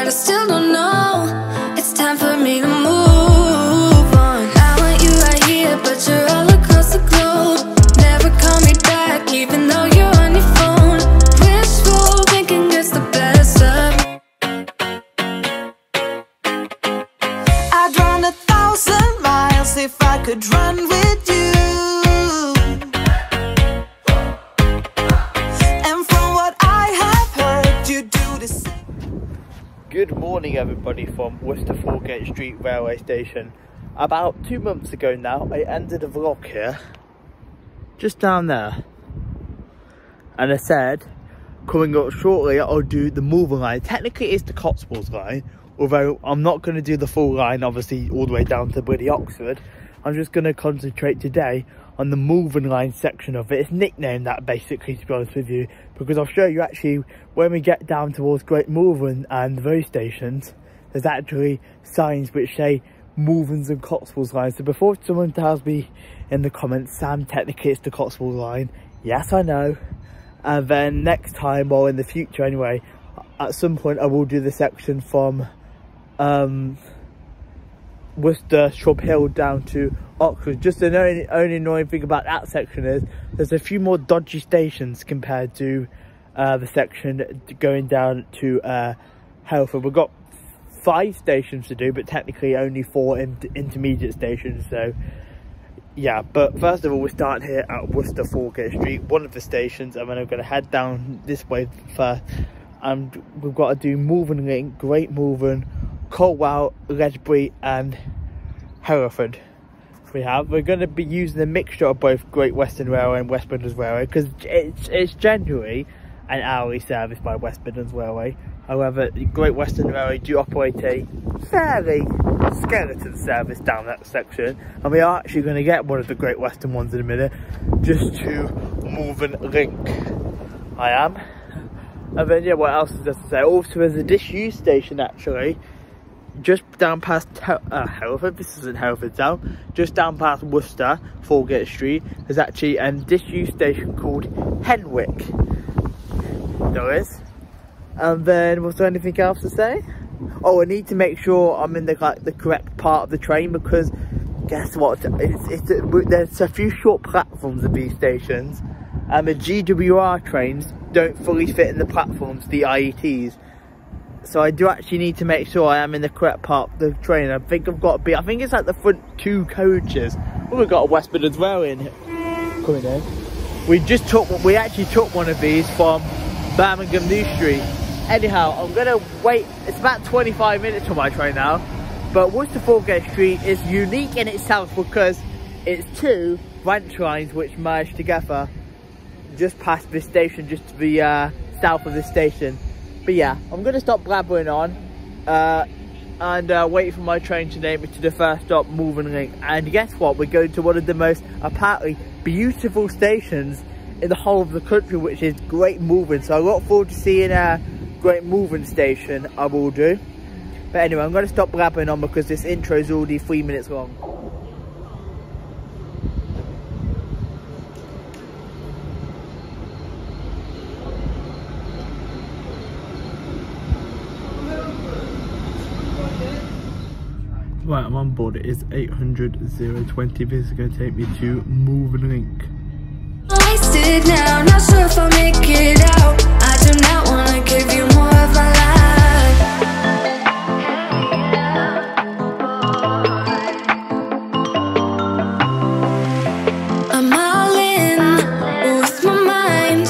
but I still don't know. It's time for me to move on. I want you right here, but you're all across the globe. Never call me back, even though you're on your phone. Wishful thinking gets the best of me. I'd run 1,000 miles if I could run with you. Good morning everybody from Worcester Foregate Street Railway Station. About 2 months ago now, I ended a vlog here, just down there. And I said, coming up shortly, I'll do the Malvern line. Technically it's the Cotswolds line, although I'm not going to do the full line, obviously all the way down to bloody Oxford. I'm just going to concentrate today on the Malvern line section of it. It's nicknamed that basically, to be honest with you, because I'll show you actually when we get down towards Great Malvern and those stations, there's actually signs which say Malverns and Cotswolds line. So before someone tells me in the comments, Sam, technically it's the Cotswolds line, yes I know. And then next time, or in the future anyway, at some point I will do the section from Worcester, Shrub Hill down to Oxford. Just the only annoying thing about that section is there's a few more dodgy stations compared to the section going down to Hereford. We've got 5 stations to do, but technically only 4 intermediate stations. So yeah, but first of all, we're starting here at Worcester Foregate Street, one of the stations, and then I'm going to head down this way first. And we've got to do Malvern Link, Great Malvern, Colwall, Ledbury and Hereford. We're going to be using a mixture of both Great Western Railway and West Midlands Railway, because it's generally an hourly service by West Midlands Railway. However, the Great Western Railway do operate a fairly skeleton service down that section, and we are actually going to get one of the Great Western ones in a minute, just to Malvern Link. I am. And then yeah, what else is there to say? Also, there's a disused station actually, just down past Hereford. This isn't Hereford Town. Just down past Worcester, Foregate Street, there's actually a disused station called Henwick. There is. And then, was there anything else to say? Oh, I need to make sure I'm in the correct part of the train, because guess what? There's a few short platforms of these stations, and the GWR trains don't fully fit in the platforms, the IETs. So I do actually need to make sure I am in the correct part of the train. I think I've got to be, I think it's like the front 2 coaches. Oh, we've got a West Midlands Railway in here coming in. We actually took one of these from Birmingham New Street. Anyhow, I'm gonna wait. It's about 25 minutes for my train now. But Worcester Foregate Street is unique in itself because it's 2 branch lines which merge together just past this station, just to the south of this station. But yeah, I'm going to stop blabbering on and wait for my train to name it to the first stop, Malvern Link. And guess what? We're going to one of the most apparently beautiful stations in the whole of the country, which is Great Malvern. So I look forward to seeing Great Malvern station. I will do. But anyway, I'm going to stop blabbering on because this intro is already 3 minutes long. Right, I'm on board. It is 800 020. This is going to take me to Malvern Link. Wasted now, not sure if I'll make it out. I do not want to give you more of my life. I'm all in with my mind.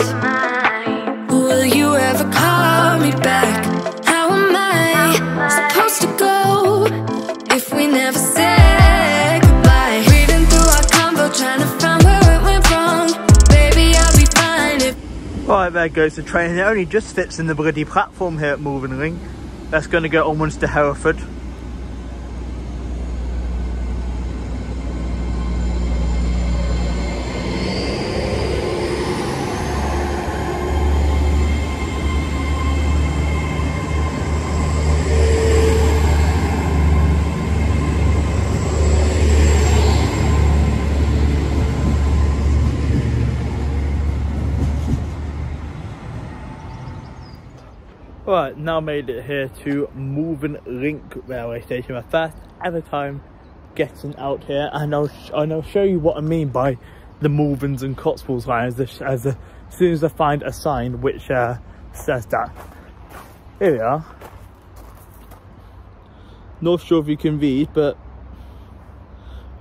Will you ever call me back? How am I supposed to go if we never said goodbye? Reading through our convo, trying to find where it went wrong. Baby, I'll be fine if... Right, there goes the train. It only just fits in the bloody platform here at Malvern Link. That's going to go onwards to Hereford. Right, now made it here to Malvern Link railway station. My first ever time getting out here, and I'll show you what I mean by the Malverns and Cotswolds line as soon as I find a sign which says that. Here we are. Not sure if you can read, but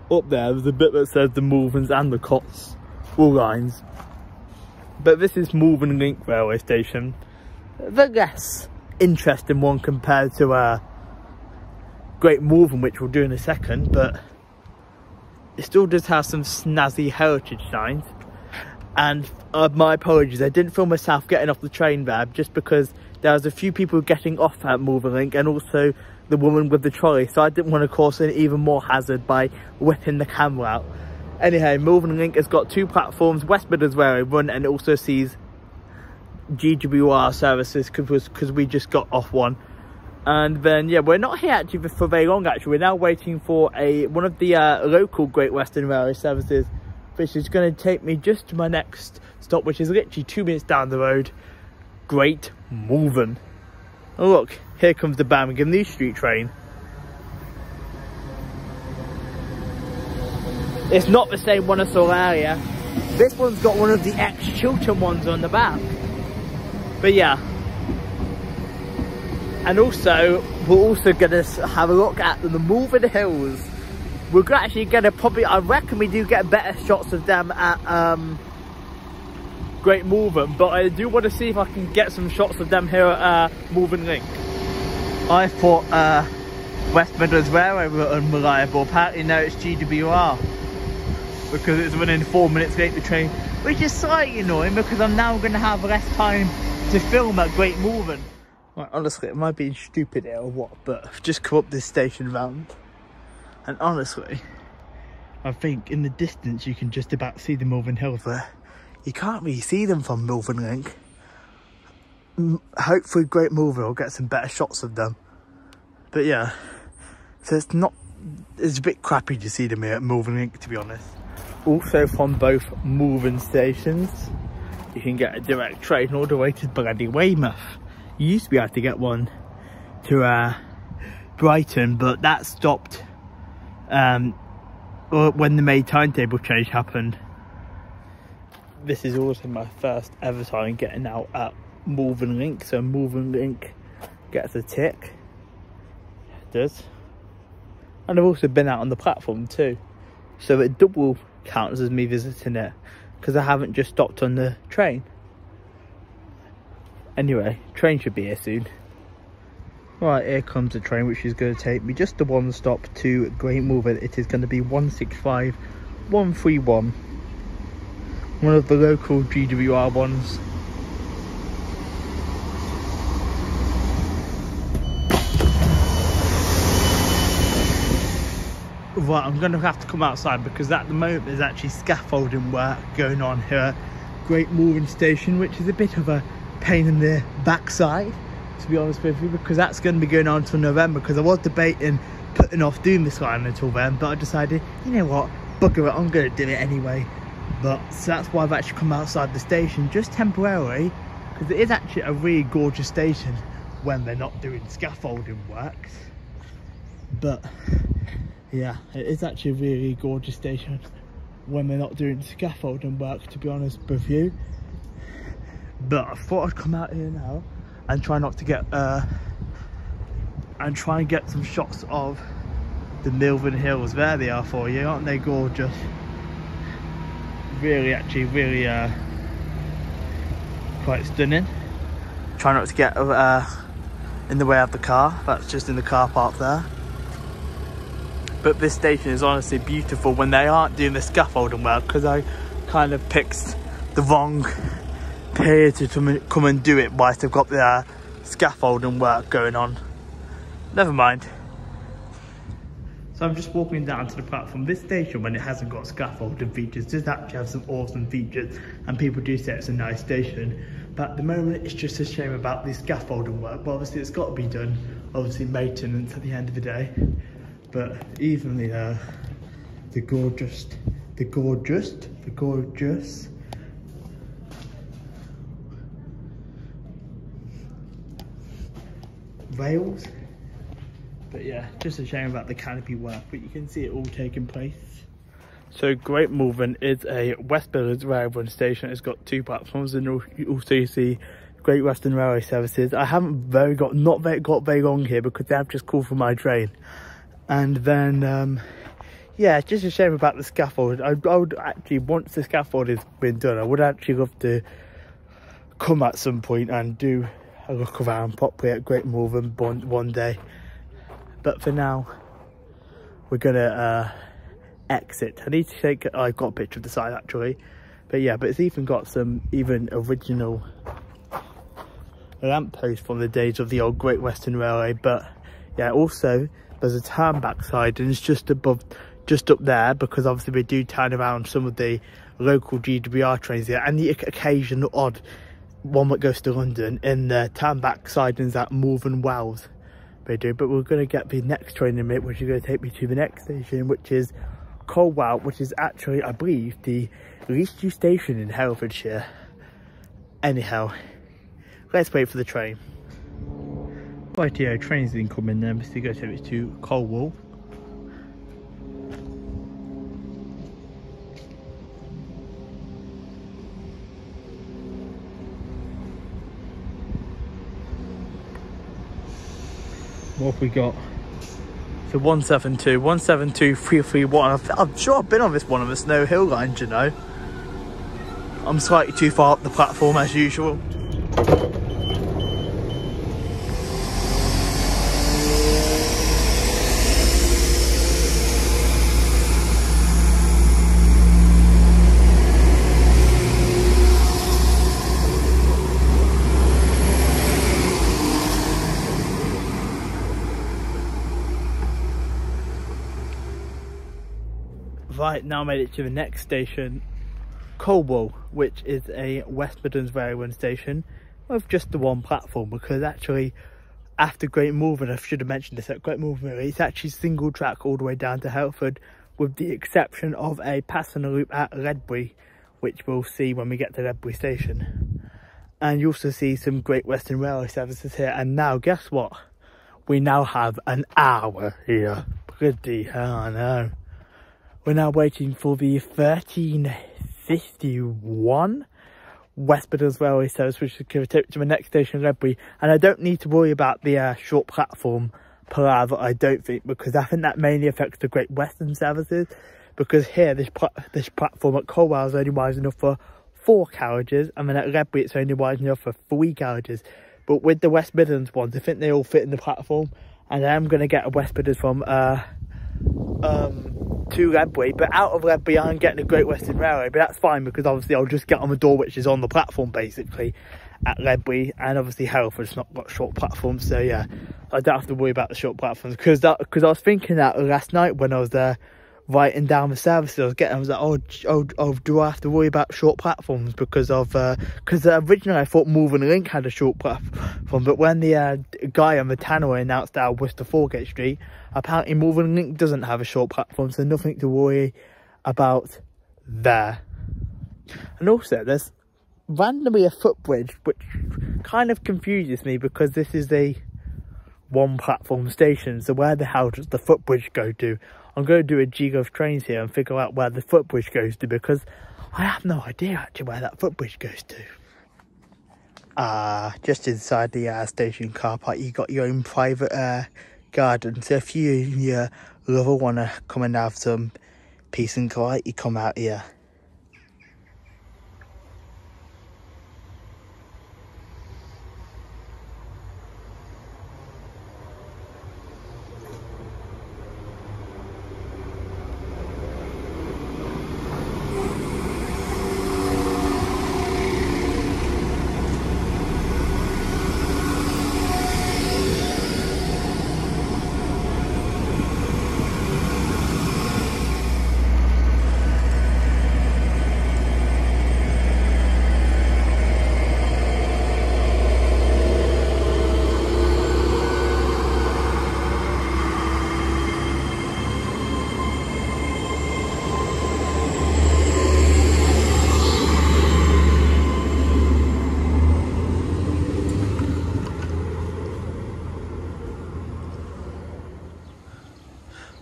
up there's a bit that says the Malverns and the Cotswold lines. But this is Malvern Link railway station. The less interesting one compared to Great Malvern, which we'll do in a second, but it still does have some snazzy heritage signs. And my apologies, I didn't film myself getting off the train there just because there was a few people getting off at Malvern Link and also the woman with the trolley, so I didn't want to cause an even more hazard by whipping the camera out. Anyhow, Malvern Link has got 2 platforms, West Midlands where I run, and it also sees GWR services because we just got off one. And then yeah, we're not here actually for very long actually. We're now waiting for one of the local Great Western Railway services, which is going to take me just to my next stop, which is literally 2 minutes down the road, Great Malvern. Oh look, here comes the Birmingham New Street train. It's not the same one as Solaria. This one's got one of the ex-Chiltern ones on the back. But yeah, and also we're also gonna have a look at the Malvern Hills. We're actually gonna I reckon we do get better shots of them at Great Malvern, but I do want to see if I can get some shots of them here at Malvern Link. I thought West Midlands Railway were unreliable. Apparently now it's GWR because it's running 4 minutes late, the train, which is slightly annoying because I'm now going to have less time to film at Great Malvern. Right, honestly, it might be stupid here or what, but I've just come up this station round, and honestly, I think in the distance you can just about see the Malvern Hills there. You can't really see them from Malvern Link. Hopefully Great Malvern will get some better shots of them. But yeah, so it's a bit crappy to see them here at Malvern Link, to be honest. Also from both Malvern stations, you can get a direct train all the way to bloody Weymouth. You used to be able to get one to Brighton, but that stopped when the May timetable change happened. This is also my first ever time getting out at Malvern Link, so Malvern Link gets a tick. It does. And I've also been out on the platform too, so it double counts as me visiting it because I haven't just stopped on the train. Anyway, train should be here soon. Right, here comes the train, which is going to take me just the one stop to Great Malvern. It is going to be 165131, one of the local GWR ones. Right, I'm going to have to come outside because at the moment there's actually scaffolding work going on here at Great Malvern Station, which is a bit of a pain in the backside, to be honest with you, because that's going to be going on until November, because I was debating putting off doing this line until then, but I decided, you know what, bugger it, I'm going to do it anyway. But so that's why I've actually come outside the station just temporarily, because it is actually a really gorgeous station when they're not doing scaffolding works. But yeah, it is actually a really gorgeous station when they're not doing scaffolding work, to be honest with you. But I thought I'd come out here now and try not to get and try and get some shots of the Malvern Hills. There they are for you, aren't they gorgeous? Really, actually really quite stunning. Try not to get in the way of the car, that's just in the car park there. But this station is honestly beautiful when they aren't doing the scaffolding work, because I kind of picked the wrong period to come and do it whilst they've got the scaffolding work going on. Never mind. So I'm just walking down to the platform. This station, when it hasn't got scaffolding features, does actually have some awesome features, and people do say it's a nice station. But at the moment, it's just a shame about the scaffolding work. But obviously, it's got to be done. Obviously, maintenance at the end of the day. But even the gorgeous. rails. But yeah, just a shame about the canopy work, but you can see it all taking place. So Great Malvern is a West Midlands railway station. It's got 2 platforms, and you also see Great Western Railway services. I haven't got very long here because they have just called for my train. And then yeah, it's just a shame about the scaffold. I would actually, once the scaffold has been done, I would actually love to come at some point and do a look around properly at Great Malvern one day. But for now, we're gonna exit. I need to take, I've got a picture of the side actually, but yeah, but it's even got some original lampposts from the days of the old Great Western Railway. But yeah, also there's a turn back side, and it's just up there, because obviously we do turn around some of the local GWR trains here, and the occasional odd one that goes to London. In the turn back side is at Malvern Wells they do. But we're going to get the next train in a minute, which is going to take me to the next station, which is Colwall, which is actually, I believe, the least used station in Herefordshire. Anyhow, let's wait for the train. Right, yeah, train's incoming then. We're going to take it to Colwall. What have we got? So 172, 172, 331. I'm sure I've been on this one of the Snow Hill lines, you know. I'm slightly too far up the platform as usual. Right, now made it to the next station, Colwall, which is a West Midlands railway station with just the 1 platform, because actually after Great Malvern, I should have mentioned this, at Great Malvern it's actually single track all the way down to Hereford, with the exception of a passenger loop at Ledbury, which we'll see when we get to Ledbury station. And you also see some Great Western Railway services here. And now guess what, we now have an hour here. Bloody hell, I know. We're now waiting for the 1351 West Midlands Railway service, which is going to take to the next station, Ledbury. And I don't need to worry about the short platform palaver, I don't think, because I think that mainly affects the Great Western services. Because here, this platform at Colwall is only wide enough for 4 carriages, and then at Ledbury it's only wide enough for 3 carriages. But with the West Midlands ones, I think they all fit in the platform. And I am going to get a West Midlands from to Ledbury, but out of Ledbury I'm getting a Great Western Railway, but that's fine, because obviously I'll just get on the door which is on the platform basically at Ledbury. And obviously Hereford's not got short platforms, so yeah, I don't have to worry about the short platforms, because I was thinking that last night when I was there writing down the services I was like, oh, do I have to worry about short platforms because originally I thought Malvern Link had a short platform, but when the guy on the tannoy announced our Worcester Foregate Street, apparently Malvern Link doesn't have a short platform, so nothing to worry about there. And also there's randomly a footbridge, which kind of confuses me, because this is a 1 platform station, so where the hell does the footbridge go to? I'm going to do a jig of trains here and figure out where the footbridge goes to, because I have no idea actually where that footbridge goes to. Just inside the station car park, you got your own private garden. So if you and your lover want to come and have some peace and quiet, you come out here.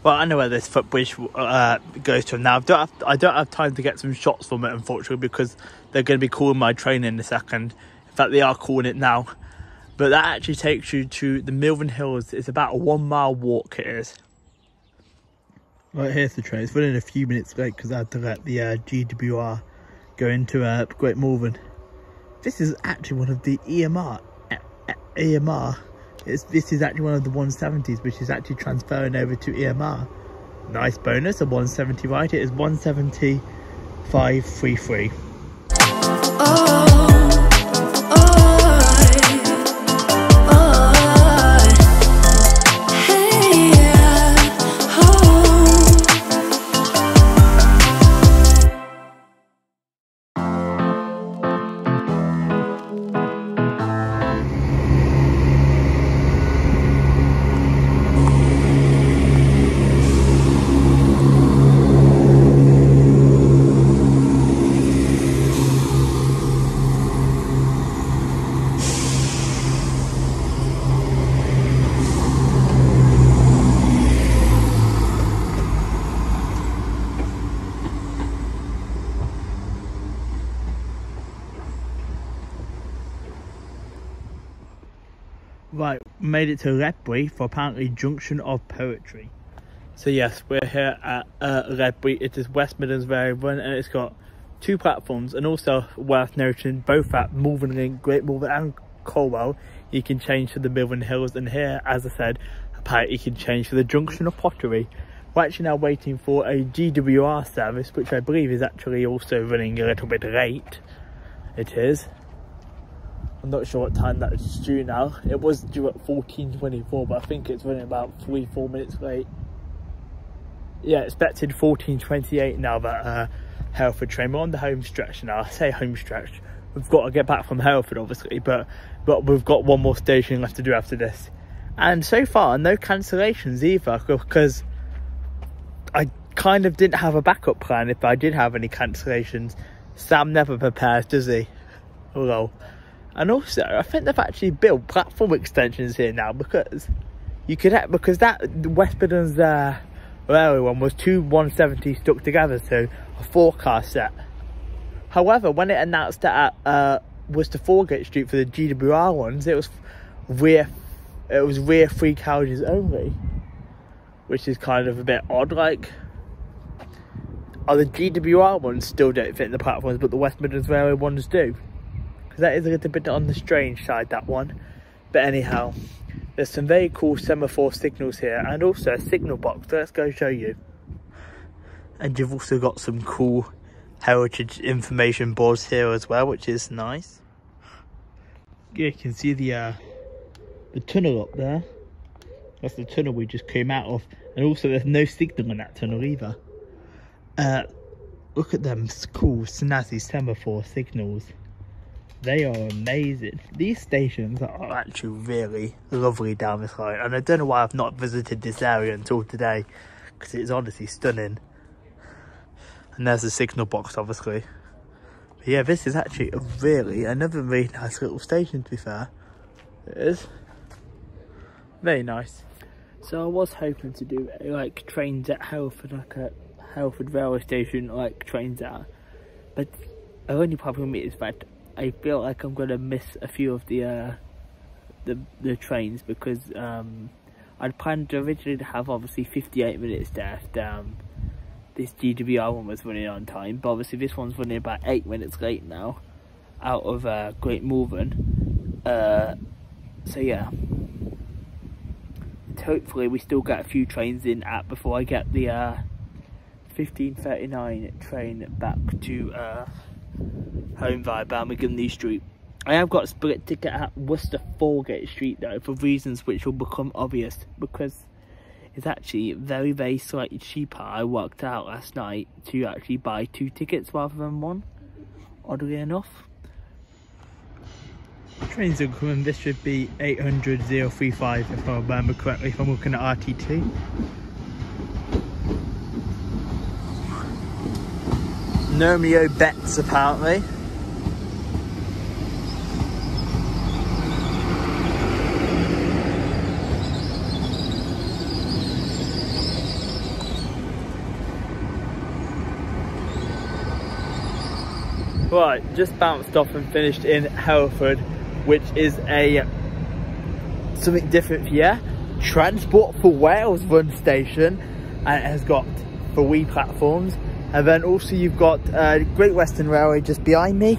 Well, I know where this footbridge goes to now. I don't have time to get some shots from it, unfortunately, because they're going to be calling my train in a second. In fact, they are calling it now. But that actually takes you to the Malvern Hills. It's about a 1 mile walk, it is. Right, here's the train. It's running a few minutes late because I had to let the GWR go into Great Malvern. This is actually one of the EMR. This is actually one of the 170s, which is actually transferring over to EMR. Nice bonus, a 170 right. It is 175.33. Right, made it to Ledbury for apparently Junction of Poetry. So yes, we're here at Ledbury. It is West Midlands Railway, and it's got 2 platforms, and also worth noting, both at Malvern Link, Great Malvern and Colwall, you can change to the Malvern Hills, and here, as I said, apparently you can change to the Junction of Pottery. We're actually now waiting for a GWR service, which I believe is actually also running a little bit late. It is. I'm not sure what time that is due now. It was due at 14:24, but I think it's running about 3-4 minutes late. Yeah, expected 14:28 now, that Hereford train. We're on the home stretch now. I say home stretch. We've got to get back from Hereford, obviously, but we've got one more station left to do after this. And so far, no cancellations either, because I kind of didn't have a backup plan if I did have any cancellations. Sam never prepares, does he? Hello. And also, I think they've actually built platform extensions here now, because you could that West Midlands railway one was 2 170s stuck together, so a 4-car set. However, when it announced that Worcester Foregate Street for the GWR ones, it was rear 3 carriages only, which is kind of a bit odd. Like, the GWR ones still don't fit in the platforms, but the West Midlands railway ones do. That is a little bit on the strange side, that one. But anyhow, there's some very cool semaphore signals here, and also a signal box. So let's go show you. And you've also got some cool heritage information boards here as well, which is nice. Yeah, you can see the tunnel up there. That's the tunnel we just came out of. And also there's no signal in that tunnel either. Look at them cool snazzy semaphore signals. They are amazing. These stations are actually really lovely down this line, and I don't know why I've not visited this area until today, because it's honestly stunning. And there's the signal box, obviously. But yeah, this is actually another really nice little station, to be fair. It is very nice. So I was hoping to do like trains at Hereford, like a Hereford railway station, like trains at, but the only problem is that I feel like I'm gonna miss a few of the trains, because I'd planned to originally have obviously 58 minutes there if this GWR one was running on time, but obviously this one's running about 8 minutes late now out of Great Malvern. So yeah, hopefully we still get a few trains in before I get the 15:39 train back to home via Birmingham New Street. I have got a split ticket at Worcester Foregate Street though, for reasons which will become obvious, because it's actually very slightly cheaper. I worked out last night to actually buy 2 tickets rather than 1, oddly enough. Trains are coming. This should be 800-035 if I remember correctly, if I'm looking at RTT. Nomeo bets apparently. Right, just bounced off and finished in Hereford, which is something different here. Transport for Wales run station, and it has got 3 platforms. And then also you've got Great Western Railway just behind me,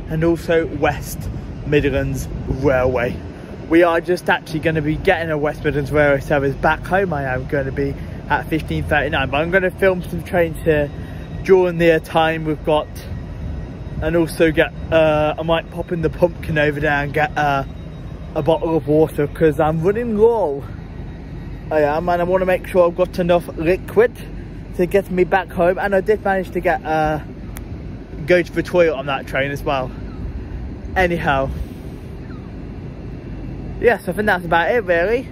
and also West Midlands Railway. We are just actually going to be getting a West Midlands Railway service back home. I am going to be at 15:39, but I'm going to film some trains here during the time we've got, and also get I might pop in the pumpkin over there and get a bottle of water, because I'm running low. I am, and I want to make sure I've got enough liquid to get me back home. And I did manage to get go to the toilet on that train as well. Anyhow, yes, I think that's about it really.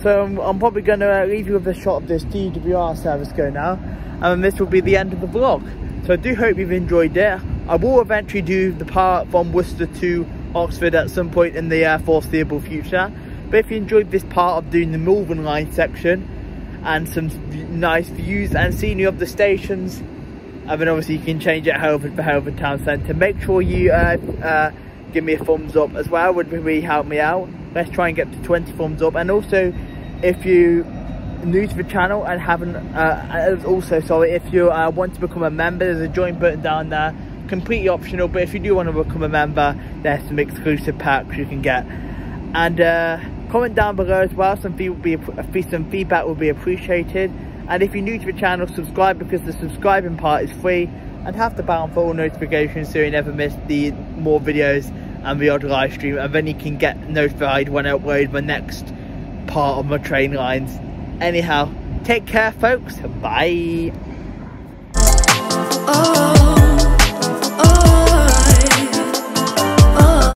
So I'm probably going to leave you with a shot of this DWR service going now, and this will be the end of the vlog. So I do hope you've enjoyed it. I will eventually do the part from Worcester to Oxford at some point in the foreseeable future. But if you enjoyed this part of doing the Malvern Line section and some nice views and scenery of the stations, and then obviously you can change it Hereford for Hereford Town Centre, make sure you give me a thumbs up as well. Would really help me out. Let's try and get to 20 thumbs up. And also, if you new to the channel and haven't if you want to become a member, there's a join button down there, completely optional, but if you do want to become a member, there's some exclusive packs you can get. And comment down below as well, some feedback will be appreciated. And if you're new to the channel, subscribe, because the subscribing part is free, and have the bell on for all notifications so you never miss the more videos and the odd live stream, and then you can get notified when I upload my next part of my train lines. Anyhow, take care folks, bye. Oh.